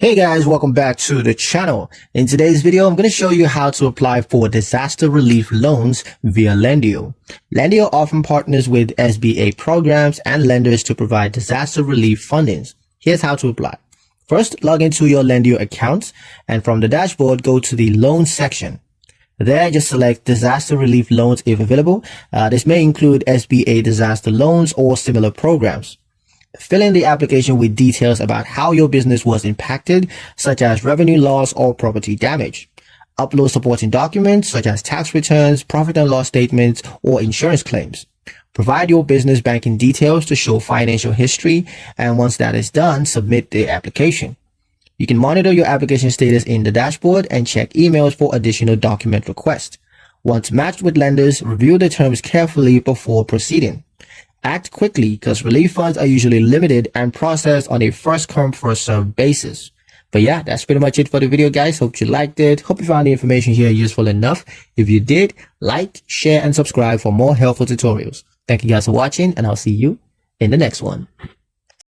Hey guys, welcome back to the channel. In today's video, I'm going to show you how to apply for disaster relief loans via Lendio. Lendio often partners with SBA programs and lenders to provide disaster relief fundings. Here's how to apply. First, log into your Lendio account and from the dashboard, go to the loans section. There, just select disaster relief loans if available. This may include SBA disaster loans or similar programs. Fill in the application with details about how your business was impacted, such as revenue loss or property damage. Upload supporting documents such as tax returns, profit and loss statements, or insurance claims. Provide your business banking details to show financial history, and once that is done, submit the application. You can monitor your application status in the dashboard and check emails for additional document requests. Once matched with lenders, review the terms carefully before proceeding. Act quickly because relief funds are usually limited and processed on a first-come, first-served basis. But yeah, that's pretty much it for the video, guys. Hope you liked it. Hope you found the information here useful enough. If you did, like, share, and subscribe for more helpful tutorials. Thank you guys for watching, and I'll see you in the next one.